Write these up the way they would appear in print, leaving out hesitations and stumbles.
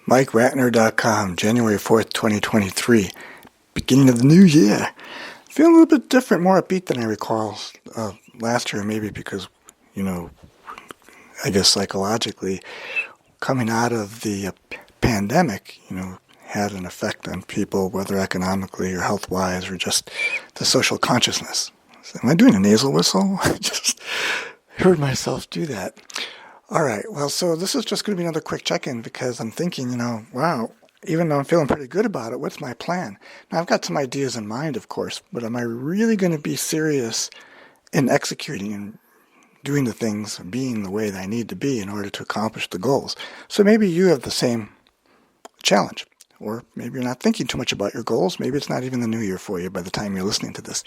MikeRatner.com, January 4th, 2023. Beginning of the new year. Feeling a little bit different, more upbeat than I recall last year, maybe because, I guess psychologically, coming out of the pandemic, had an effect on people, whether economically or health-wise or just the social consciousness. Am I doing a nasal whistle? I just heard myself do that. All right, well, so this is just going to be another quick check-in because I'm thinking, wow, even though I'm feeling pretty good about it, what's my plan? Now, I've got some ideas in mind, of course, but am I really going to be serious in executing and doing the things, being the way that I need to be in order to accomplish the goals? So maybe you have the same challenge, or maybe you're not thinking too much about your goals. Maybe it's not even the new year for you by the time you're listening to this.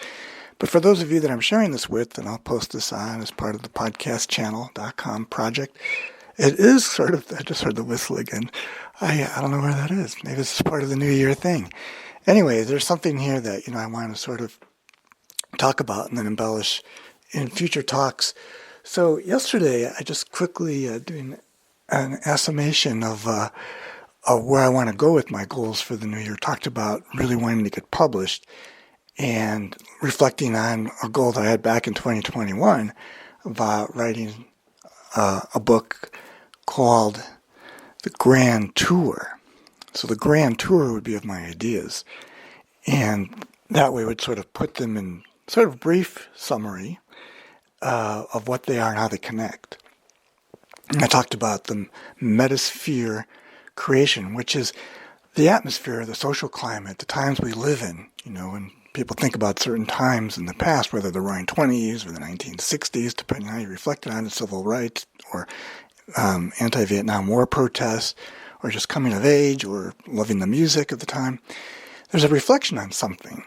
But for those of you that I'm sharing this with, and I'll post this on as part of the podcastchannel.com project, it is sort of, I just heard the whistle again. I don't know where that is. Maybe it's part of the New Year thing. Anyway, there's something here that, I want to sort of talk about and then embellish in future talks. So yesterday, I just quickly doing an estimation of where I want to go with my goals for the new year. Talked about really wanting to get published and reflecting on a goal that I had back in 2021 about writing a book called The Grand Tour. So the Grand Tour would be of my ideas, and that way would sort of put them in sort of brief summary of what they are and how they connect. And I talked about the metasphere creation, which is the atmosphere, the social climate, the times we live in, and people think about certain times in the past, whether the Roaring 20s or the 1960s, depending on how you reflected on it, civil rights or anti-Vietnam War protests, or just coming of age or loving the music of the time. There's a reflection on something,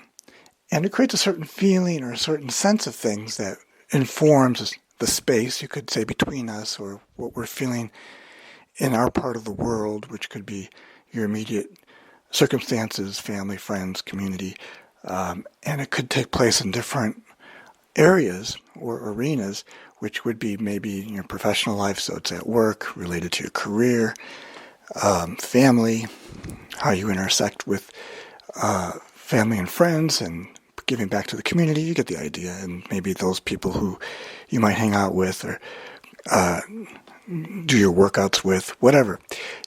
and it creates a certain feeling or a certain sense of things that informs the space, you could say, between us or what we're feeling in our part of the world, which could be your immediate circumstances, family, friends, community. And it could take place in different areas or arenas, which would be maybe in your professional life, so it's at work, related to your career, family, how you intersect with family and friends, and giving back to the community. You get the idea, and maybe those people who you might hang out with or do your workouts with, whatever.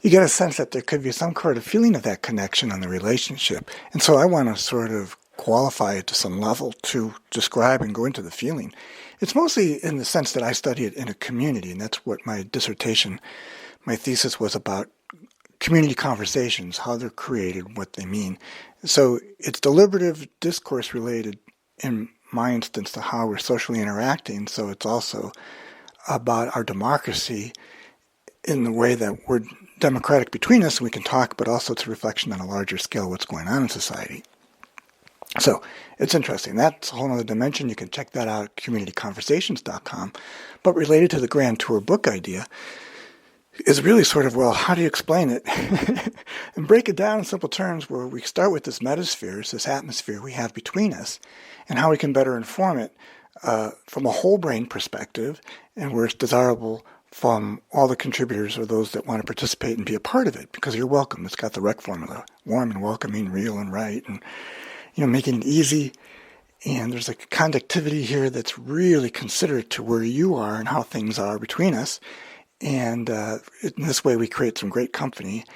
You get a sense that there could be some sort of feeling of that connection on the relationship. And so I want to sort of qualify it to some level to describe and go into the feeling. It's mostly in the sense that I study it in a community, and that's what my dissertation, my thesis was about: community conversations, how they're created, what they mean. So it's deliberative discourse related in my instance to how we're socially interacting. So it's also about our democracy in the way that we're democratic between us and we can talk, but also it's a reflection on a larger scale of what's going on in society. So it's interesting. That's a whole other dimension. You can check that out at communityconversations.com. But related to the Grand Tour book idea is really sort of, well, how do you explain it? And break it down in simple terms where we start with this metasphere, this atmosphere we have between us, and how we can better inform it from a whole brain perspective, and where it's desirable from all the contributors or those that want to participate and be a part of it, because you're welcome. It's got the REC formula: warm and welcoming, real and right, and making it easy. And there's a conductivity here that's really considerate to where you are and how things are between us. And in this way, we create some great company,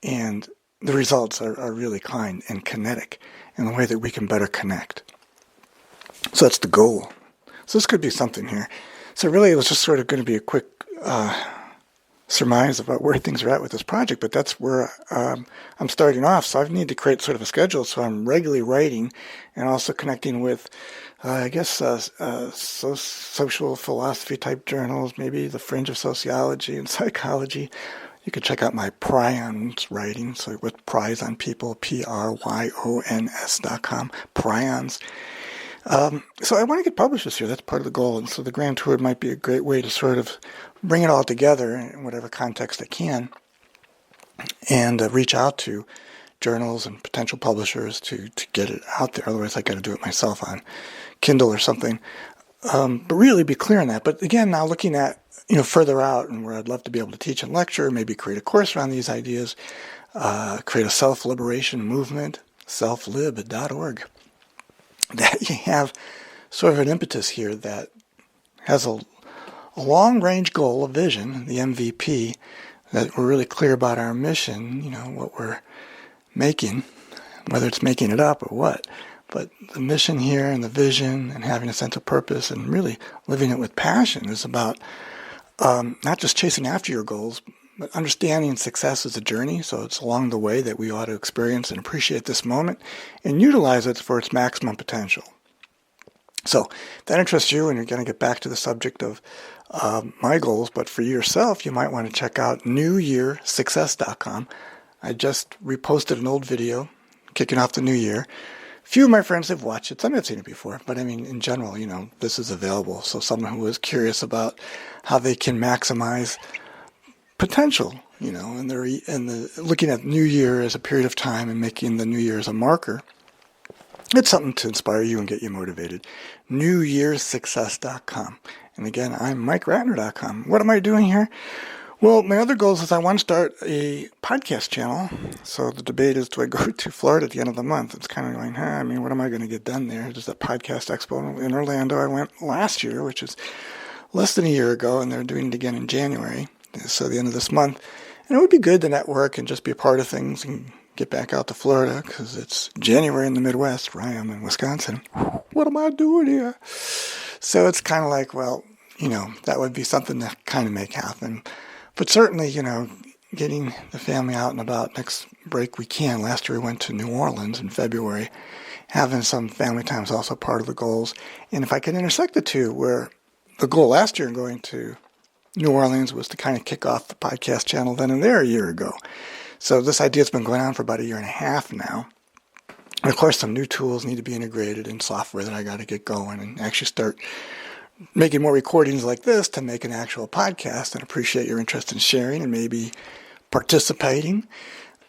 and the results are really kind and kinetic in the way that we can better connect. So that's the goal. So this could be something here. So really, it was just sort of going to be a quick surmise about where things are at with this project, but that's where I'm starting off. So I need to create sort of a schedule, so I'm regularly writing and also connecting with, social philosophy type journals, maybe the fringe of sociology and psychology. You could check out my prions writing, so with prize on people, PRYONS.com, prions. So I want to get published this year. That's part of the goal. And so the Grand Tour might be a great way to sort of bring it all together in whatever context I can, and reach out to journals and potential publishers to get it out there. Otherwise, I got to do it myself on Kindle or something. But really be clear on that. But again, now looking at, further out and where I'd love to be able to teach and lecture, maybe create a course around these ideas, create a self-liberation movement, selflib.org, that you have sort of an impetus here that has a long-range goal, a vision, the MVP, that we're really clear about our mission, what we're making, whether it's making it up or what. But the mission here and the vision and having a sense of purpose and really living it with passion is about not just chasing after your goals, but understanding success as a journey. So it's along the way that we ought to experience and appreciate this moment and utilize it for its maximum potential. So if that interests you, and you're going to get back to the subject of my goals, but for yourself, you might want to check out newyearsuccess.com. I just reposted an old video kicking off the new year. Few of my friends have watched it. Some have seen it before, but I mean, in general, this is available. So someone who is curious about how they can maximize potential, and looking at New Year as a period of time and making the New Year as a marker, it's something to inspire you and get you motivated. newyearsuccess.com. And again, I'm MikeRatner.com. What am I doing here? Well, my other goals is I want to start a podcast channel. So the debate is, do I go to Florida at the end of the month? It's kind of going, what am I going to get done there? There's a podcast expo in Orlando. I went last year, which is less than a year ago, and they're doing it again in January. So the end of this month. And it would be good to network and just be a part of things and get back out to Florida because it's January in the Midwest, where I am in Wisconsin. What am I doing here? So it's kind of like, that would be something to kind of make happen. But certainly, getting the family out and about next break we can. Last year we went to New Orleans in February. Having some family time is also part of the goals. And if I can intersect the two, where the goal last year in going to New Orleans was to kind of kick off the podcast channel then and there a year ago. So this idea has been going on for about a year and a half now. And of course, some new tools need to be integrated in software that I got to get going and actually start making more recordings like this to make an actual podcast, and appreciate your interest in sharing and maybe participating.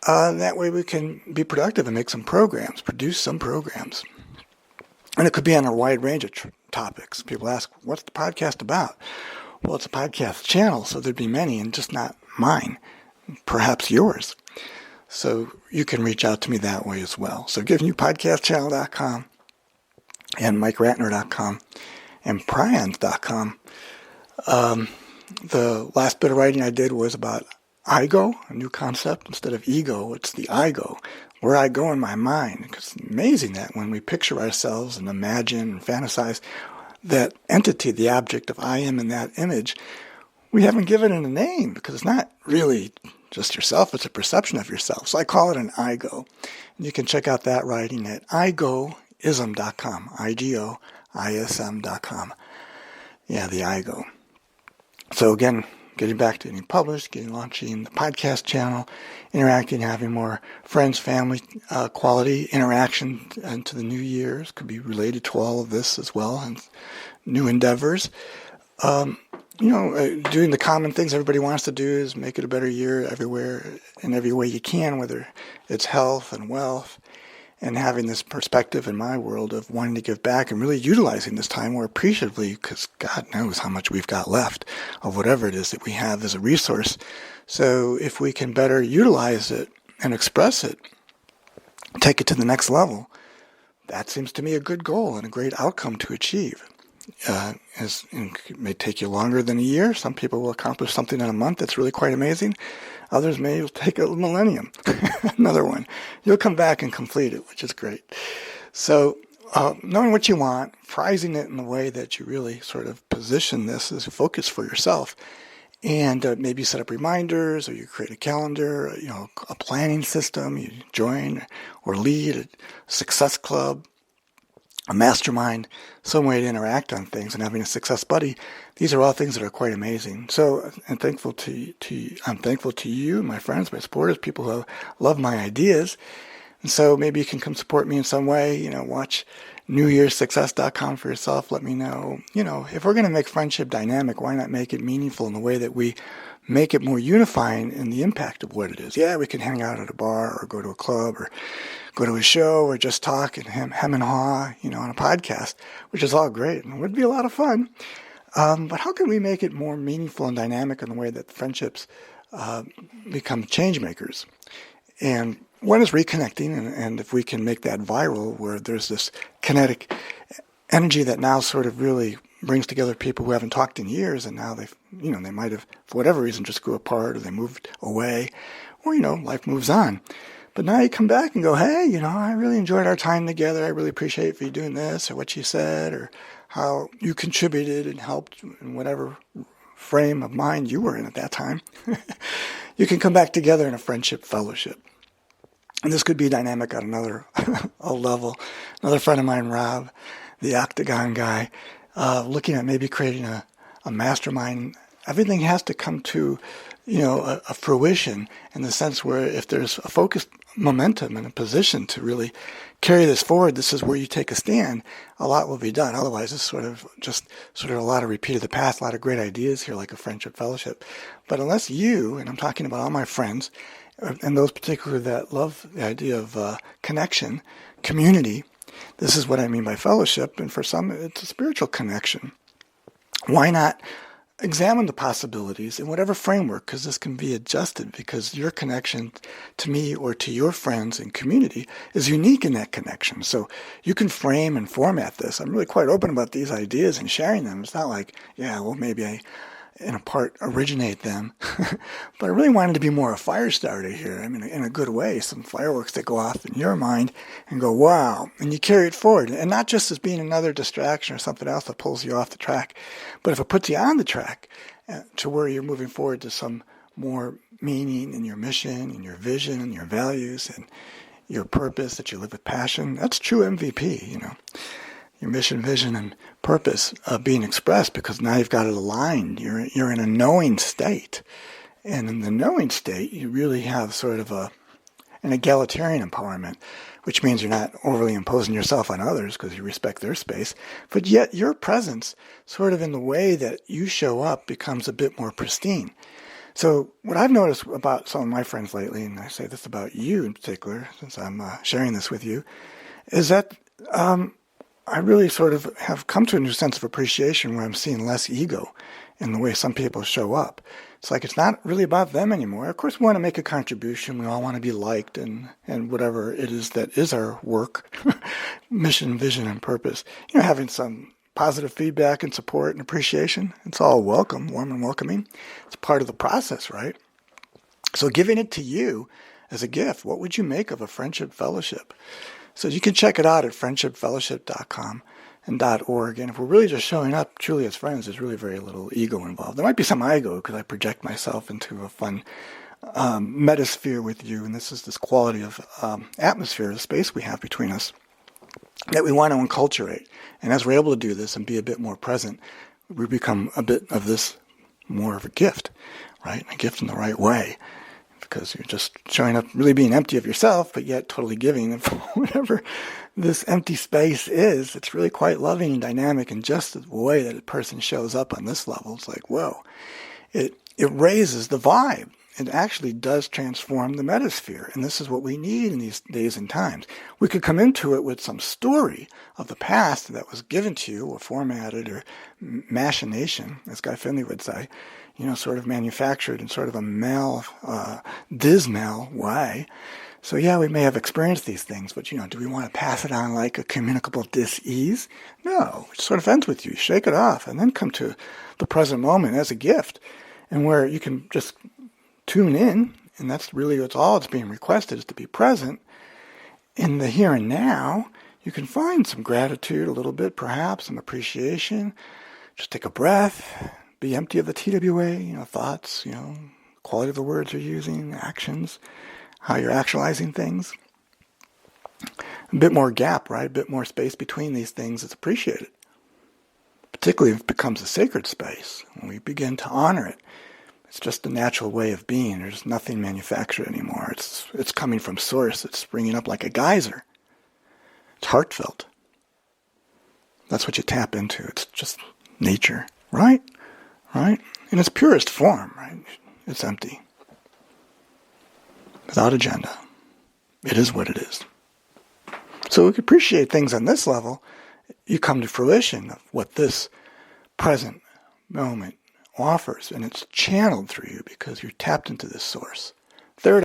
That way we can be productive and make some programs, produce some programs. And it could be on a wide range of topics. People ask, what's the podcast about? Well, it's a podcast channel, so there'd be many, and just not mine, perhaps yours. So you can reach out to me that way as well. So givenyoupodcastchannel.com and MikeRatner.com and Prions.com. The last bit of writing I did was about I go, a new concept. Instead of ego, it's the I go, where I go in my mind. Because it's amazing that when we picture ourselves and imagine and fantasize that entity, the object of I am in that image, we haven't given it a name because it's not really just yourself, it's a perception of yourself. So I call it an I go. And you can check out that writing at igoism.com, igoism.com. Yeah, the I go. So again, getting back to getting published, launching the podcast channel, interacting, having more friends, family, quality interaction into the new years could be related to all of this as well, and new endeavors. Doing the common things everybody wants to do is make it a better year everywhere, in every way you can, whether it's health and wealth, and having this perspective in my world of wanting to give back and really utilizing this time more appreciatively, because God knows how much we've got left of whatever it is that we have as a resource. So if we can better utilize it and express it, take it to the next level, that seems to me a good goal and a great outcome to achieve. It may take you longer than a year. Some people will accomplish something in a month that's really quite amazing. Others may take a millennium, another one. You'll come back and complete it, which is great. So knowing what you want, prizing it in the way that you really sort of position this as a focus for yourself, and maybe set up reminders, or you create a calendar, a planning system, you join or lead a success club, a mastermind, some way to interact on things, and having a success buddy. These are all things that are quite amazing. So I'm thankful to you, my friends, my supporters, people who love my ideas. And so maybe you can come support me in some way. Watch newyearsuccess.com for yourself. Let me know. If we're going to make friendship dynamic, why not make it meaningful in the way that we make it more unifying in the impact of what it is? Yeah, we can hang out at a bar or go to a club or go to a show or just talk and hem and haw, on a podcast, which is all great and would be a lot of fun. But how can we make it more meaningful and dynamic in the way that friendships become change makers? And one is reconnecting, and if we can make that viral, where there's this kinetic energy that now sort of really brings together people who haven't talked in years, and now they might have, for whatever reason, just grew apart, or they moved away, or, life moves on. But now you come back and go, hey, I really enjoyed our time together. I really appreciate you doing this, or what you said, or how you contributed and helped in whatever frame of mind you were in at that time. You can come back together in a friendship fellowship. And this could be dynamic on another a level. Another friend of mine, Rob, the Octagon guy, looking at maybe creating a mastermind. Everything has to come to, a fruition in the sense where if there's a focused momentum and a position to really carry this forward, this is where you take a stand, a lot will be done. Otherwise, it's sort of a lot of repeat of the past, a lot of great ideas here, like a friendship fellowship. But unless you, and I'm talking about all my friends, and those particularly that love the idea of connection, community, this is what I mean by fellowship, and for some, it's a spiritual connection. Why not examine the possibilities in whatever framework, because this can be adjusted, because your connection to me or to your friends and community is unique in that connection. So you can frame and format this. I'm really quite open about these ideas and sharing them. It's not like, maybe I, in a part, originate them. But I really wanted to be more a fire starter here. I mean, in a good way, some fireworks that go off in your mind and go, wow, and you carry it forward. And not just as being another distraction or something else that pulls you off the track, but if it puts you on the track to where you're moving forward to some more meaning in your mission and your vision and your values and your purpose, that you live with passion, that's true MVP, your mission, vision, and purpose being expressed, because now you've got it aligned. You're in a knowing state. And in the knowing state, you really have sort of an egalitarian empowerment, which means you're not overly imposing yourself on others because you respect their space, but yet your presence, sort of in the way that you show up, becomes a bit more pristine. So what I've noticed about some of my friends lately, and I say this about you in particular, since I'm sharing this with you, is that I really sort of have come to a new sense of appreciation where I'm seeing less ego in the way some people show up. It's like it's not really about them anymore. Of course, we want to make a contribution. We all want to be liked and whatever it is that is our work, mission, vision, and purpose. Having some positive feedback and support and appreciation, it's all welcome, warm and welcoming. It's part of the process, right? So giving it to you as a gift, what would you make of a friendship fellowship? So you can check it out at friendshipfellowship.com and .org. And if we're really just showing up truly as friends, there's really very little ego involved. There might be some ego because I project myself into a fun metasphere with you. And this is this quality of atmosphere, the space we have between us that we want to enculturate. And as we're able to do this and be a bit more present, we become a bit of this more of a gift, right? A gift in the right way. Because you're just showing up really being empty of yourself, but yet totally giving. And for whatever this empty space is, it's really quite loving and dynamic, and just the way that a person shows up on this level, it's like, whoa. It raises the vibe. It actually does transform the metasphere. And this is what we need in these days and times. We could come into it with some story of the past that was given to you or formatted or machination, as Guy Finley would say, sort of manufactured in sort of a dismal way. So we may have experienced these things, but do we want to pass it on like a communicable dis-ease? No, it sort of ends with you. Shake it off and then come to the present moment as a gift, and where you can just tune in, and that's really all it's being requested, is to be present in the here and now. You can find some gratitude, a little bit perhaps, some appreciation. Just take a breath. Be empty of the TWA, thoughts, quality of the words you're using, actions, how you're actualizing things. A bit more gap, right? A bit more space between these things is appreciated. Particularly if it becomes a sacred space. When we begin to honor it, it's just a natural way of being. There's nothing manufactured anymore. It's coming from source. It's springing up like a geyser. It's heartfelt. That's what you tap into. It's just nature, right? Right? In its purest form, right? It's empty. Without agenda. It is what it is. So we can appreciate things on this level. You come to fruition of what this present moment offers, and it's channeled through you because you're tapped into this source. Third